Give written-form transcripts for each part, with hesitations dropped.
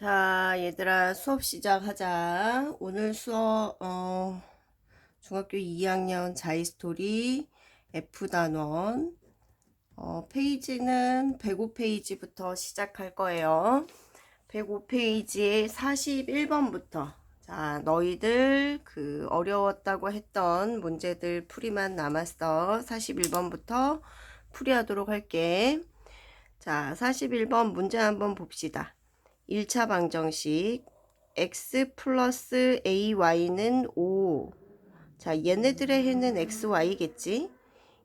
자, 얘들아, 수업 시작하자. 오늘 수업, 중학교 2학년 자이스토리 F단원, 페이지는 105페이지부터 시작할 거예요. 105페이지에 41번부터. 자, 너희들 어려웠다고 했던 문제들 풀이만 남았어. 41번부터 풀이하도록 할게. 자, 41번 문제 한번 봅시다. 1차 방정식 x 플러스 ay는 5. 자, 얘네들의 해는 xy겠지?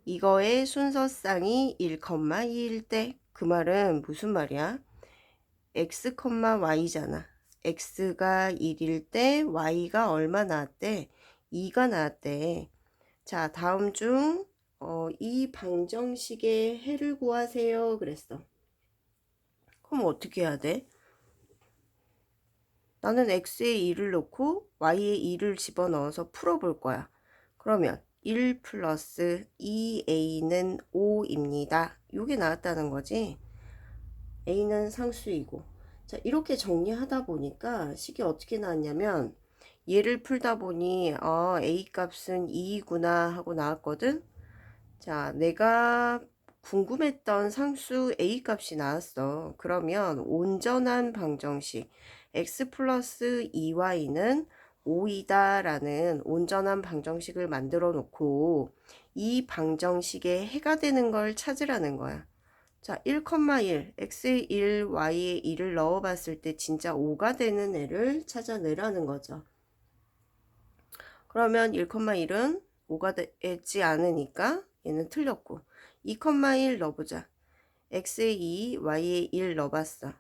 이거의 순서쌍이 1,2일 때 그 말은 무슨 말이야? x, y잖아. x가 1일 때 y가 얼마 나왔대? 2가 나왔대. 자, 다음 중 이 방정식의 해를 구하세요 그랬어. 그럼 어떻게 해야 돼? 나는 x에 2를 넣고 y에 2를 집어넣어서 풀어볼 거야. 그러면 1 플러스 2a는 5입니다. 이게 나왔다는 거지. a는 상수이고. 자, 이렇게 정리하다 보니까 식이 어떻게 나왔냐면 얘를 풀다 보니 a 값은 2구나 하고 나왔거든. 자, 내가 궁금했던 상수 a 값이 나왔어. 그러면 온전한 방정식 x 플러스 2y는 5이다 라는 온전한 방정식을 만들어 놓고 이 방정식에 해가 되는 걸 찾으라는 거야. 자, 1,1 x에 1 y에 1을 넣어 봤을 때 진짜 5가 되는 애를 찾아내라는 거죠. 그러면 1,1은 5가 되지 않으니까 얘는 틀렸고 2,1 넣어보자. x에 2 y에 1 넣어봤어.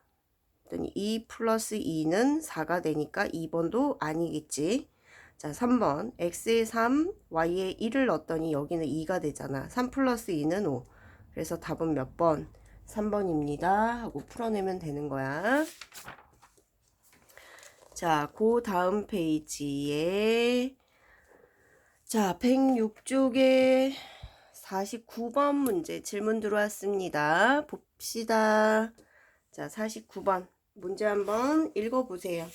2 플러스 2는 4가 되니까 2번도 아니겠지. 자, 3번 x에 3 y에 1을 넣었더니 여기는 2가 되잖아. 3 플러스 2는 5. 그래서 답은 몇 번? 3번입니다 하고 풀어내면 되는 거야. 자, 그 다음 페이지에 자, 106쪽에 49번 문제 질문 들어왔습니다. 봅시다. 자, 49번 문제 한번 읽어보세요.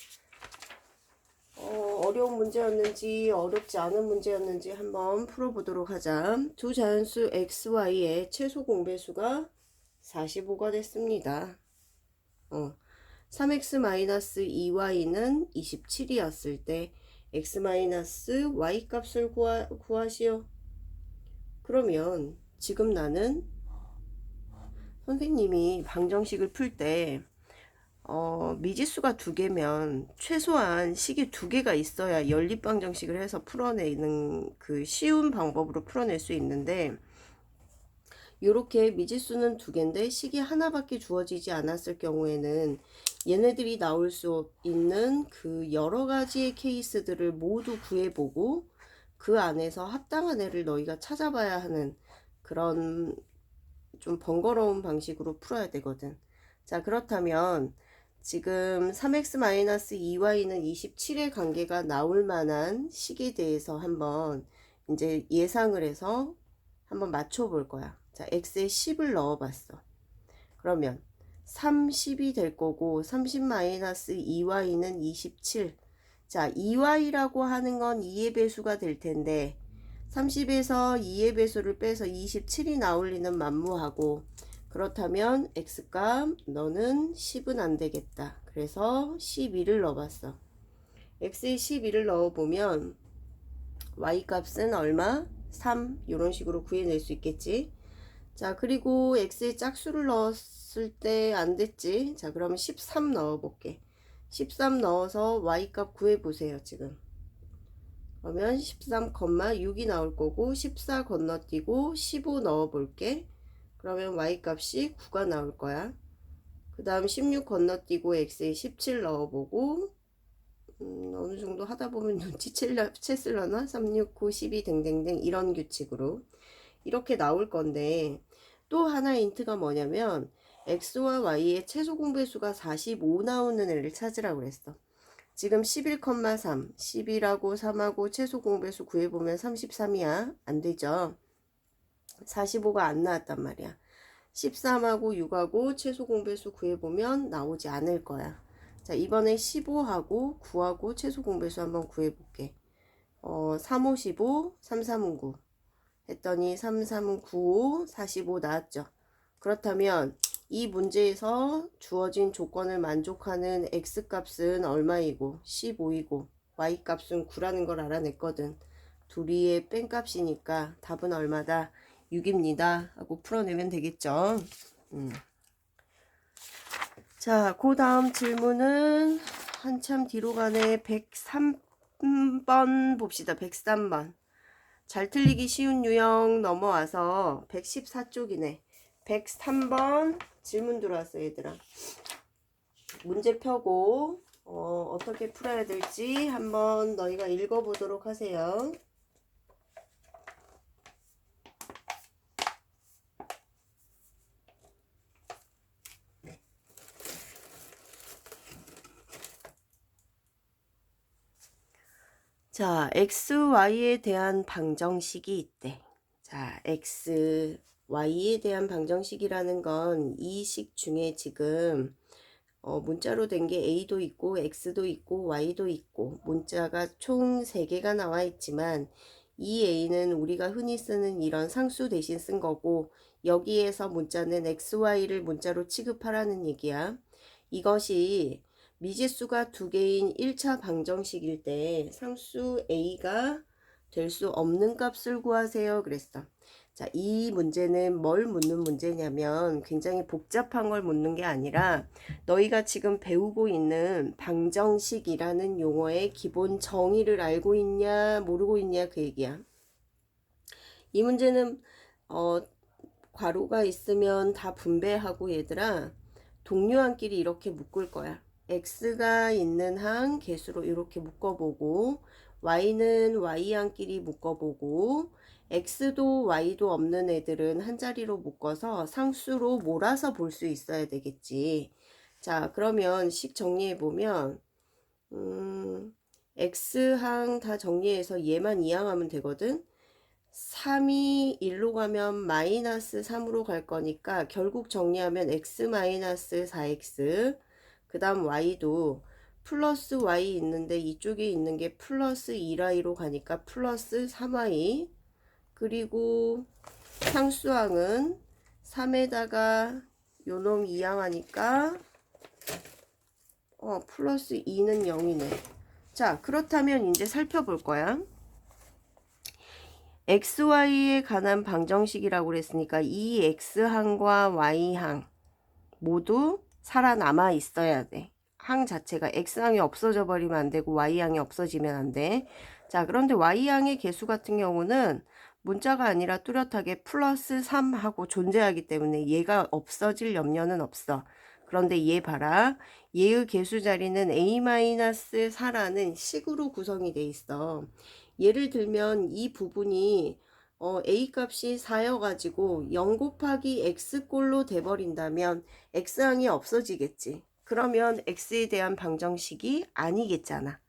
어려운 문제였는지 어렵지 않은 문제였는지 한번 풀어보도록 하자. 두 자연수 xy의 최소 공배수가 45가 됐습니다. 3x-2y는 27이었을 때 x-y 값을 구하시오. 그러면 지금 나는 선생님이 방정식을 풀 때 미지수가 2개면 최소한 식이 2개가 있어야 연립방정식을 해서 풀어내는 그 쉬운 방법으로 풀어낼 수 있는데 이렇게 미지수는 2개인데 식이 하나밖에 주어지지 않았을 경우에는 얘네들이 나올 수 있는 그 여러 가지의 케이스들을 모두 구해보고 그 안에서 합당한 애를 너희가 찾아봐야 하는 그런 좀 번거로운 방식으로 풀어야 되거든. 자, 그렇다면 지금 3x-2y는 27의 관계가 나올 만한 식에 대해서 한번 이제 예상을 해서 한번 맞춰 볼 거야. 자, x에 10을 넣어 봤어. 그러면 30이 될 거고 30-2y는 27. 자, 2y라고 하는 건 2의 배수가 될 텐데 30에서 2의 배수를 빼서 27이 나올 리는 만무하고 그렇다면 x값 너는 10은 안 되겠다. 그래서 12를 넣어봤어. x에 12를 넣어보면 y값은 얼마? 3 이런 식으로 구해낼 수 있겠지. 자, 그리고 x에 짝수를 넣었을 때 안 됐지. 자, 그러면 13 넣어볼게. 13 넣어서 y값 구해보세요. 지금 그러면 13,6이 나올 거고 14 건너뛰고 15 넣어볼게. 그러면 y값이 9가 나올 거야. 그 다음 16 건너뛰고 x에 17 넣어보고 어느 정도 하다 보면 눈치챘으려나? 3, 6, 9, 12 등등등 이런 규칙으로 이렇게 나올 건데 또 하나의 힌트가 뭐냐면 x와 y의 최소 공배수가 45 나오는 애를 찾으라고 그랬어. 지금 11,3 10이라고 3하고 최소 공배수 구해보면 33이야. 안되죠. 45가 안 나왔단 말이야. 13하고 6하고 최소 공배수 구해보면 나오지 않을 거야. 자, 자, 이번에 15하고 9하고 최소 공배수 한번 구해볼게. 3, 5, 15, 3, 3, 9 했더니 3, 3, 9, 45 나왔죠. 그렇다면 이 문제에서 주어진 조건을 만족하는 x값은 얼마이고 15이고 y값은 9라는 걸 알아냈거든. 둘이의 뺀값이니까 답은 얼마다? 6입니다 하고 풀어내면 되겠죠. 자, 그 다음 질문은 한참 뒤로 가네. 103번 봅시다. 103번. 잘 틀리기 쉬운 유형 넘어와서 114쪽이네. 103번 질문 들어왔어, 얘들아. 문제 펴고 어떻게 풀어야 될지 한번 너희가 읽어보도록 하세요. 자, XY에 대한 방정식이 있대. 자, X, Y에 대한 방정식이라는 건 이 식 중에 지금 문자로 된 게 A도 있고 X도 있고 Y도 있고 문자가 총 3개가 나와 있지만 이 A는 우리가 흔히 쓰는 이런 상수 대신 쓴 거고 여기에서 문자는 XY를 문자로 취급하라는 얘기야. 이것이 미지수가 2개인 1차 방정식일 때 상수 A가 될 수 없는 값을 구하세요 그랬어. 자, 이 문제는 뭘 묻는 문제냐면 굉장히 복잡한 걸 묻는 게 아니라 너희가 지금 배우고 있는 방정식이라는 용어의 기본 정의를 알고 있냐 모르고 있냐 그 얘기야. 이 문제는 괄호가 있으면 다 분배하고 얘들아 동료항끼리 이렇게 묶을 거야. x가 있는 항 개수로 이렇게 묶어보고 y는 y항끼리 묶어보고 x도 y도 없는 애들은 한 자리로 묶어서 상수로 몰아서 볼 수 있어야 되겠지. 자, 그러면 식 정리해보면 x항 다 정리해서 얘만 2항 하면 되거든. 3이 1로 가면 마이너스 3으로 갈 거니까 결국 정리하면 x 마이너스 4x 그 다음 y도 플러스 y 있는데 이쪽에 있는 게 플러스 2y로 가니까 플러스 3y 그리고 상수항은 3에다가 요놈 2항 하니까 플러스 2는 0이네. 자, 그렇다면 이제 살펴볼 거야. XY에 관한 방정식이라고 그랬으니까 이 X항과 Y항 모두 살아남아 있어야 돼. 항 자체가 X항이 없어져 버리면 안 되고 Y항이 없어지면 안 돼. 자, 그런데 Y항의 개수 같은 경우는 문자가 아니라 뚜렷하게 플러스 3 하고 존재하기 때문에 얘가 없어질 염려는 없어. 그런데 얘 봐라. 얘의 개수 자리는 A-4라는 식으로 구성이 돼 있어. 예를 들면 이 부분이 A 값이 4여 가지고 0 곱하기 X꼴로 돼버린다면 X항이 없어지겠지. 그러면 X에 대한 방정식이 아니겠잖아.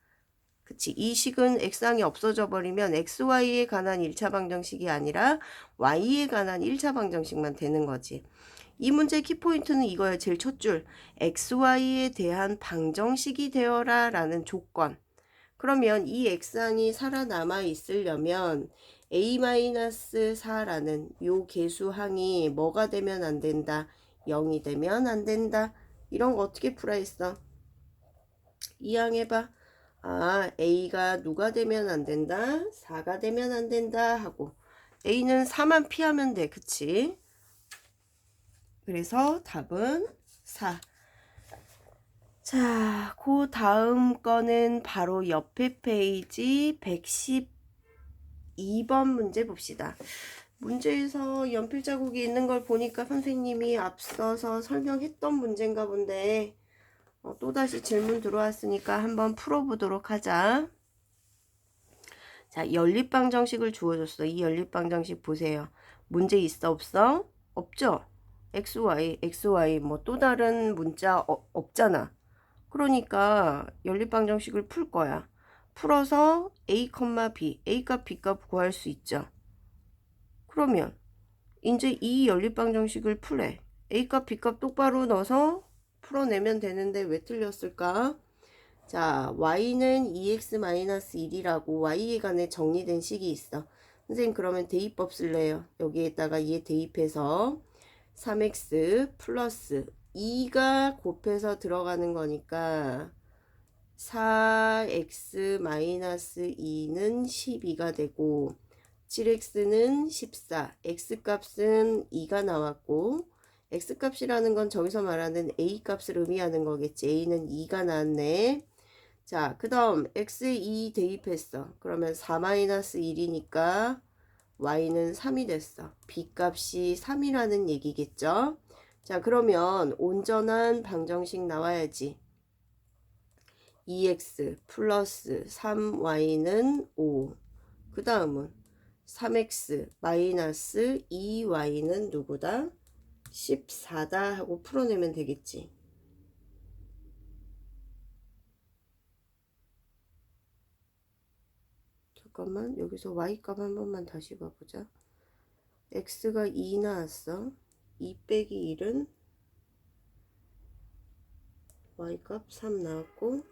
그치? 이 식은 X항이 없어져 버리면 XY에 관한 1차 방정식이 아니라 Y에 관한 1차 방정식만 되는 거지. 이 문제의 키포인트는 이거야. 제일 첫 줄. XY에 대한 방정식이 되어라 라는 조건. 그러면 이 X항이 살아남아 있으려면 A-4라는 요 개수항이 뭐가 되면 안 된다? 0이 되면 안 된다. 이런 거 어떻게 풀어 있어? 이항해봐. 아, A가 누가 되면 안 된다? 4가 되면 안 된다 하고 A는 4만 피하면 돼. 그치? 그래서 답은 4. 자, 그 다음 거는 바로 옆에 페이지 112번 문제 봅시다. 문제에서 연필 자국이 있는 걸 보니까 선생님이 앞서서 설명했던 문제인가 본데 또다시 질문 들어왔으니까 한번 풀어보도록 하자. 자, 연립방정식을 주어줬어. 이 연립방정식 보세요. 문제 있어 없어? 없죠? XY 뭐 또 다른 문자 없잖아. 그러니까 연립방정식을 풀 거야. 풀어서 A, B, A값, B값 구할 수 있죠. 그러면 이제 이 연립방정식을 풀래. A값, B값 똑바로 넣어서 풀어내면 되는데 왜 틀렸을까? 자, y는 2x-1이라고 y에 관해 정리된 식이 있어. 선생님 그러면 대입법 쓸래요. 여기에다가 얘 대입해서 3x 플러스 2가 곱해서 들어가는 거니까 4x-2는 12가 되고 7x는 14, x값은 2가 나왔고 x값이라는 건 저기서 말하는 a값을 의미하는 거겠지. a는 2가 나왔네. 자, 그 다음 x에 2 대입했어. 그러면 4-1이니까 y는 3이 됐어. b값이 3이라는 얘기겠죠. 자, 그러면 온전한 방정식 나와야지. 2x 플러스 3y는 5. 그 다음은 3x 마이너스 2y는 누구다? 14다 하고 풀어내면 되겠지. 잠깐만, 여기서 y값 한 번만 다시 봐보자. x가 2 나왔어. 2 빼기 1은 y값 3 나왔고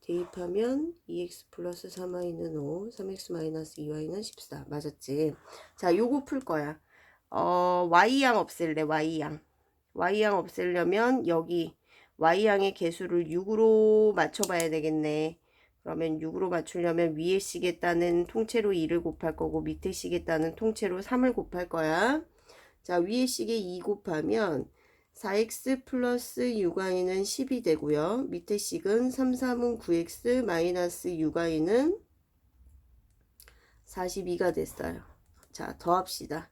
대입하면 2x 플러스 3y는 5, 3x 마이너스 2y는 14. 맞았지? 자, 요거 풀 거야. y양 없앨래, y양. y양 없애려면 여기 y양의 개수를 6으로 맞춰봐야 되겠네. 그러면 6으로 맞추려면 위에 식에다는 통째로 2를 곱할 거고 밑에 식에다는 통째로 3을 곱할 거야. 자, 위에 식에 2 곱하면 4x 플러스 6y는 10이 되고요. 밑에 식은 3, 3은 9x 마이너스 6y는 42가 됐어요. 자, 더합시다.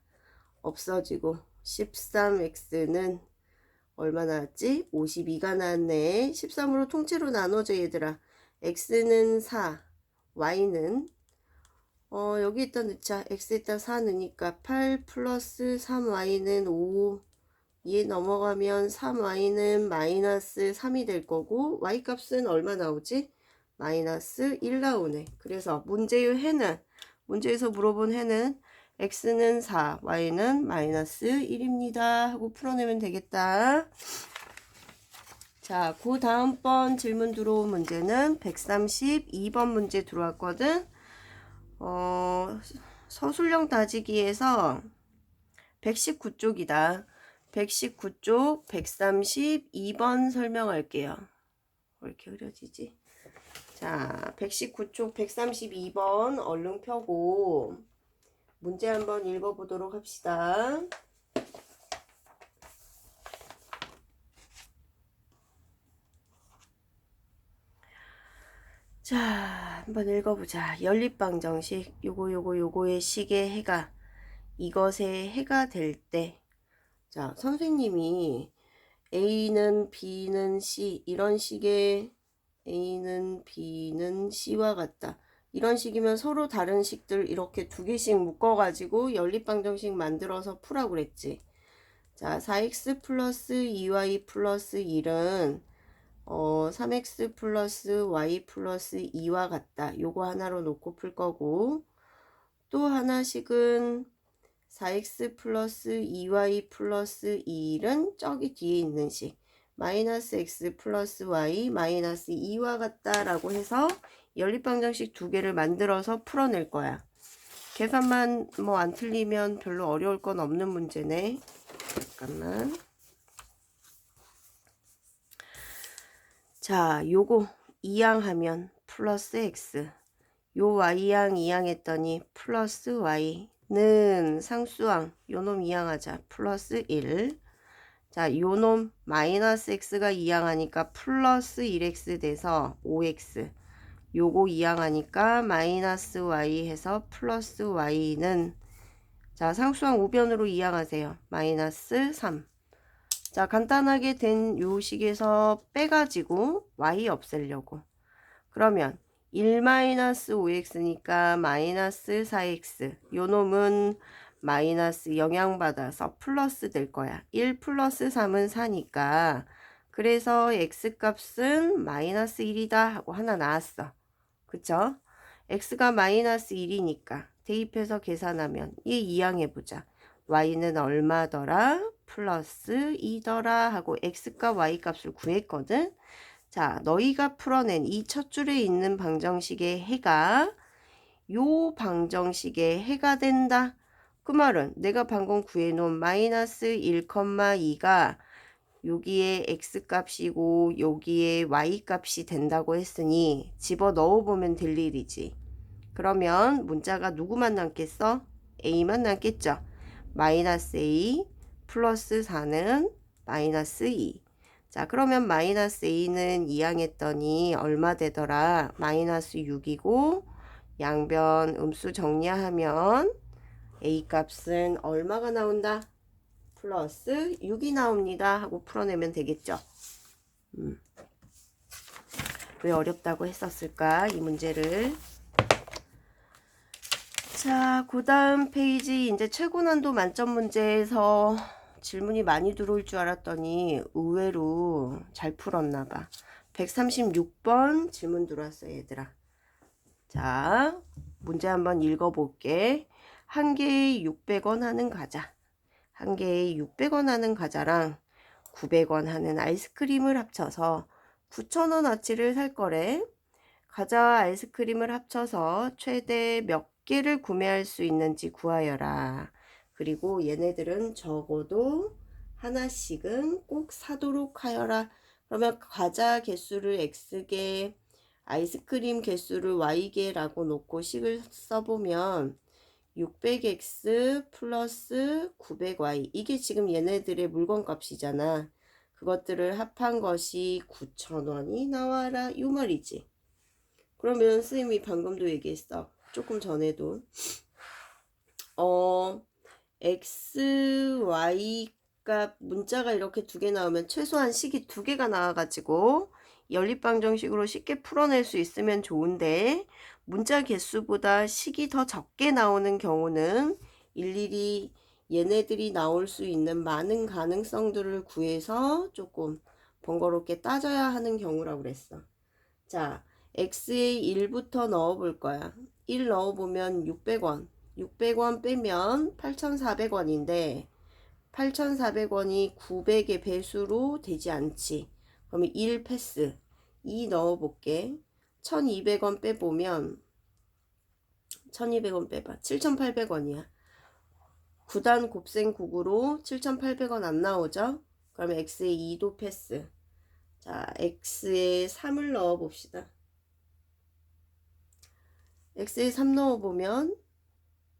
없어지고 13x는 얼마 나왔지? 52가 나왔네. 13으로 통째로 나눠줘 얘들아. x는 4, y는 여기 일단 넣자. x에다 4 넣으니까 8 플러스 3y는 5. 얘 넘어가면 3y는 마이너스 3이 될 거고 y값은 얼마 나오지? 마이너스 1 나오네. 그래서 문제의 해는, 문제에서 물어본 해는 x는 4, y는 마이너스 1입니다 하고 풀어내면 되겠다. 자, 그 다음번 질문 들어온 문제는 132번 문제 들어왔거든. 서술형 따지기에서 119쪽이다. 119쪽 132번 설명할게요. 왜 이렇게 흐려지지? 자, 119쪽 132번 얼른 펴고 문제 한번 읽어보도록 합시다. 자, 한번 읽어보자. 연립방정식 요거의 식의 해가 이것의 해가 될 때, 자, 선생님이 A는 B는 C 이런 식의 A는 B는 C와 같다. 이런 식이면 서로 다른 식들 이렇게 두 개씩 묶어가지고 연립방정식 만들어서 풀라고 그랬지. 자, 4x 플러스 2y 플러스 1은 3x 플러스 y 플러스 2와 같다. 요거 하나로 놓고 풀 거고, 또 하나씩은 4x 플러스 2y 플러스 1은 저기 뒤에 있는 식 마이너스 x 플러스 y 마이너스 2와 같다 라고 해서 연립방정식 두 개를 만들어서 풀어낼 거야. 계산만 뭐 안 틀리면 별로 어려울 건 없는 문제네. 잠깐만. 자, 요거 2양 하면 플러스 x, 요 y양 2양 했더니 플러스 y는 상수항, 요놈 2양 하자. 플러스 1. 자, 요놈 마이너스 x가 2양 하니까 플러스 1x 돼서 5x. 요거 2양 하니까 마이너스 y 해서 플러스 y는, 자, 상수항 우변으로 2양 하세요. 마이너스 3. 자, 간단하게 된 요 식에서 빼가지고 y 없애려고. 그러면 1-5x니까 마이너스 4x. 요 놈은 마이너스 영향받아서 플러스 될 거야. 1 플러스 3은 4니까. 그래서 x값은 마이너스 1이다 하고 하나 나왔어. 그쵸? x가 마이너스 1이니까 대입해서 계산하면 얘 이항해보자. y는 얼마더라? 플러스 2더라 하고 x값 y값을 구했거든. 자, 너희가 풀어낸 이 첫 줄에 있는 방정식의 해가 요 방정식의 해가 된다. 그 말은 내가 방금 구해놓은 마이너스 1,2가 여기에 x값이고 여기에 y값이 된다고 했으니 집어 넣어보면 될 일이지. 그러면 문자가 누구만 남겠어? a만 남겠죠. 마이너스 a 플러스 4는 마이너스 2. 자, 그러면 마이너스 a는 이항했더니 얼마 되더라? 마이너스 6이고 양변 음수 정리하면 a 값은 얼마가 나온다? 플러스 6이 나옵니다 하고 풀어내면 되겠죠. 왜 어렵다고 했었을까? 이 문제를. 자, 그 다음 페이지 이제 최고난도 만점 문제에서 질문이 많이 들어올 줄 알았더니 의외로 잘 풀었나 봐. 136번 질문 들어왔어, 얘들아. 자, 문제 한번 읽어볼게. 한 개에 600원 하는 과자. 한 개에 600원 하는 과자랑 900원 하는 아이스크림을 합쳐서 9,000원어치를 살 거래. 과자와 아이스크림을 합쳐서 최대 몇 개를 구매할 수 있는지 구하여라. 그리고 얘네들은 적어도 하나씩은 꼭 사도록 하여라. 그러면 과자 개수를 x개, 아이스크림 개수를 y개라고 놓고 식을 써보면 600x 플러스 900y, 이게 지금 얘네들의 물건 값이잖아. 그것들을 합한 것이 9,000원이 나와라, 이 말이지. 그러면 선생님이 방금도 얘기했어, 조금 전에도 x, y 값 문자가 이렇게 두 개 나오면 최소한 식이 두 개가 나와가지고 연립방정식으로 쉽게 풀어낼 수 있으면 좋은데, 문자 개수보다 식이 더 적게 나오는 경우는 일일이 얘네들이 나올 수 있는 많은 가능성들을 구해서 조금 번거롭게 따져야 하는 경우라고 그랬어. 자, x에 1부터 넣어 볼 거야. 1 넣어 보면 600원. 600원 빼면 8,400원인데 8,400원이 900의 배수로 되지 않지. 그러면 1 패스. 2 넣어 볼게. 1,200원 빼보면 1,200원 빼봐. 7,800원이야. 9단 곱셈 9구로 7,800원 안 나오죠? 그러면 x에 2도 패스. 자, x에 3을 넣어 봅시다. x에 3 넣어보면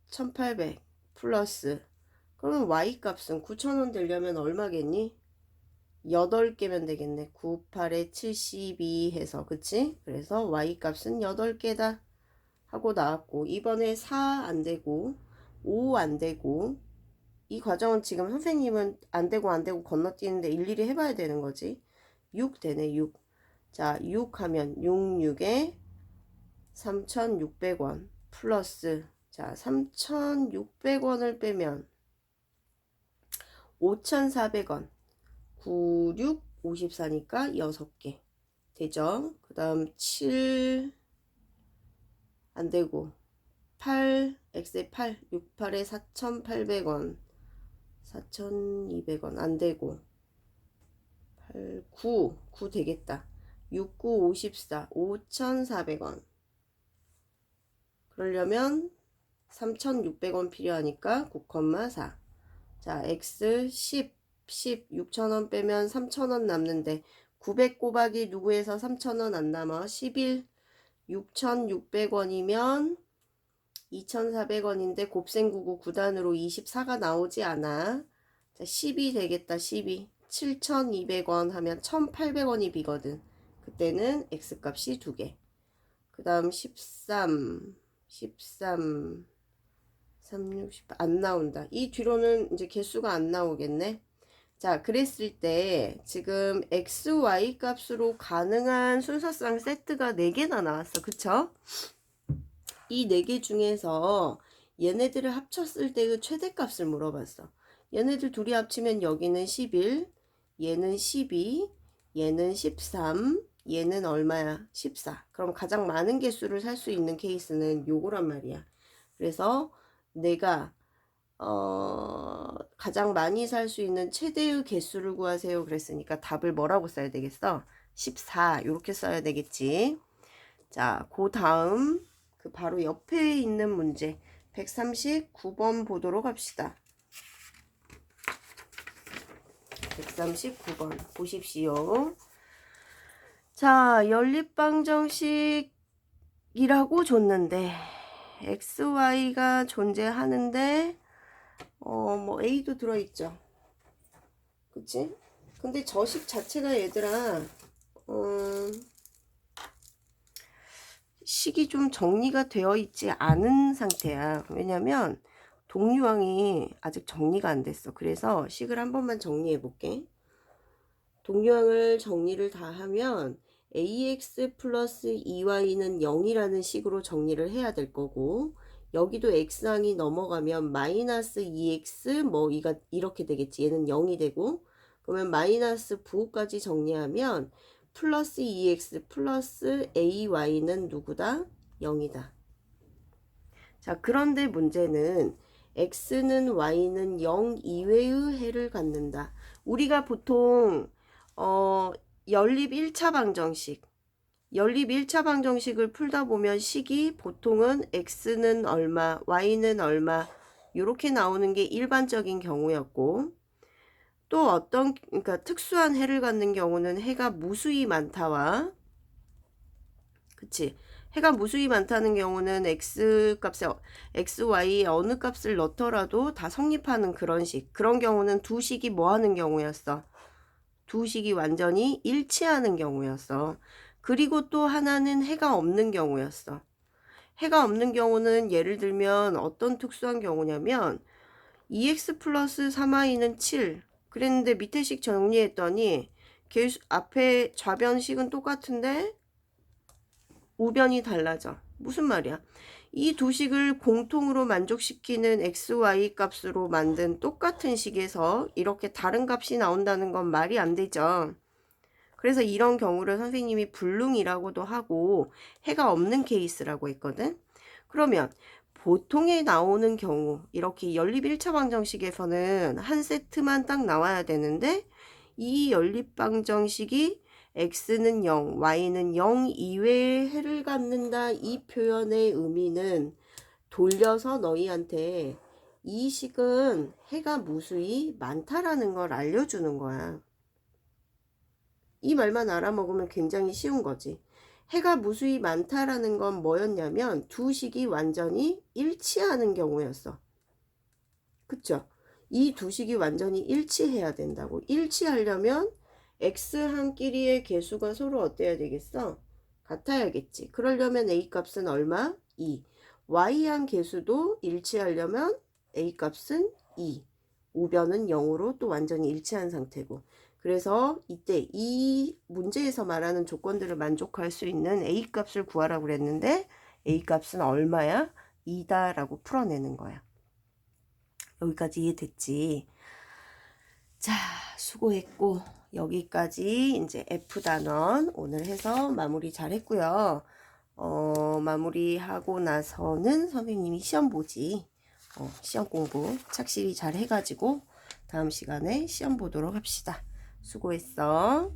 1800 플러스, 그러면 y값은 9,000원 되려면 얼마겠니? 8개면 되겠네. 9, 8에 72 해서, 그치? 그래서 y값은 8개다 하고 나왔고, 이번에 4 안되고 5 안되고, 이 과정은 지금 선생님은 안되고 건너뛰는데 일일이 해봐야 되는 거지. 6 되네. 6. 자, 6 하면 6, 6에 3,600원 플러스, 자, 3,600원을 빼면 5,400원. 9, 6, 54니까 6개 되죠. 그 다음 7 안되고 8, x에 8, 6, 8에 4,800원 4,200원 안되고 8, 9, 9 되겠다. 6, 9, 54, 5,400원. 그러려면 3,600원 필요하니까 9,4. 자, x 10, 6,000원 빼면 3,000원 남는데 900 곱하기 누구에서 3,000원 안 남아? 11. 6,600원이면 2,400원인데 곱셈 9구 9단으로 24가 나오지 않아. 자, 10이 되겠다. 12. 7,200원 하면 1,800원이 비거든. 그때는 x값이 2개. 그 다음 13, 3, 60, 안 나온다. 이 뒤로는 이제 개수가 안 나오겠네. 자, 그랬을 때 지금 x, y 값으로 가능한 순서상 세트가 4개나 나왔어. 그쵸? 이 4개 중에서 얘네들을 합쳤을 때 그 최대값을 물어봤어. 얘네들 둘이 합치면 여기는 11, 얘는 12, 얘는 13, 얘는 얼마야? 14. 그럼 가장 많은 개수를 살 수 있는 케이스는 요거란 말이야. 그래서 내가 가장 많이 살 수 있는 최대의 개수를 구하세요. 그랬으니까 답을 뭐라고 써야 되겠어? 14 이렇게 써야 되겠지. 자, 그 다음 그 바로 옆에 있는 문제 139번 보도록 합시다. 139번 보십시오. 자, 연립방정식이라고 줬는데 xy가 존재하는데 뭐 a도 들어있죠. 그치? 근데 저식 자체가 얘들아 식이 좀 정리가 되어 있지 않은 상태야. 왜냐면 동류항이 아직 정리가 안 됐어. 그래서 식을 한 번만 정리해 볼게. 동류항을 정리를 다 하면 ax 플러스 2y는 0이라는 식으로 정리를 해야 될 거고, 여기도 x항이 넘어가면 마이너스 2x 뭐 이렇게 되겠지. 얘는 0이 되고, 그러면 마이너스 9까지 정리하면 플러스 2x 플러스 ay는 누구다? 0이다. 자, 그런데 문제는 x는 y는 0 이외의 해를 갖는다. 우리가 보통 연립 1차 방정식을 풀다 보면 식이 보통은 x는 얼마, y는 얼마 이렇게 나오는 게 일반적인 경우였고, 또 어떤 그러니까 특수한 해를 갖는 경우는 해가 무수히 많다와, 그치? 해가 무수히 많다는 경우는 x값에 xy 어느 값을 넣더라도 다 성립하는 그런 식. 그런 경우는 두 식이 뭐 하는 경우였어? 두 식이 완전히 일치하는 경우였어. 그리고 또 하나는 해가 없는 경우였어. 해가 없는 경우는 예를 들면 어떤 특수한 경우냐면 2x 플러스 3y는 7 그랬는데 밑에 식 정리했더니 앞에 좌변식은 똑같은데 우변이 달라져. 무슨 말이야? 이 두 식을 공통으로 만족시키는 xy 값으로 만든 똑같은 식에서 이렇게 다른 값이 나온다는 건 말이 안 되죠. 그래서 이런 경우를 선생님이 불능이라고도 하고 해가 없는 케이스라고 했거든. 그러면 보통에 나오는 경우 이렇게 연립 1차 방정식에서는 한 세트만 딱 나와야 되는데 이 연립 방정식이 x는 0, y는 0 이외의 해를 갖는다. 이 표현의 의미는 돌려서 너희한테 이 식은 해가 무수히 많다라는 걸 알려주는 거야. 이 말만 알아먹으면 굉장히 쉬운 거지. 해가 무수히 많다라는 건 뭐였냐면 두 식이 완전히 일치하는 경우였어. 그쵸? 이 두 식이 완전히 일치해야 된다고. 일치하려면 x항끼리의 개수가 서로 어때야 되겠어? 같아야겠지. 그러려면 a 값은 얼마? 2. y항 개수도 일치하려면 a 값은 2. 우변은 0으로 또 완전히 일치한 상태고. 그래서 이때 이 문제에서 말하는 조건들을 만족할 수 있는 a 값을 구하라고 그랬는데 a 값은 얼마야? 2다 라고 풀어내는 거야. 여기까지 이해됐지? 자, 수고했고 여기까지 이제 F단원 오늘 해서 마무리 잘 했고요. 마무리하고 나서는 선생님이 시험 보지. 시험 공부 착실히 잘 해가지고 다음 시간에 시험 보도록 합시다. 수고했어.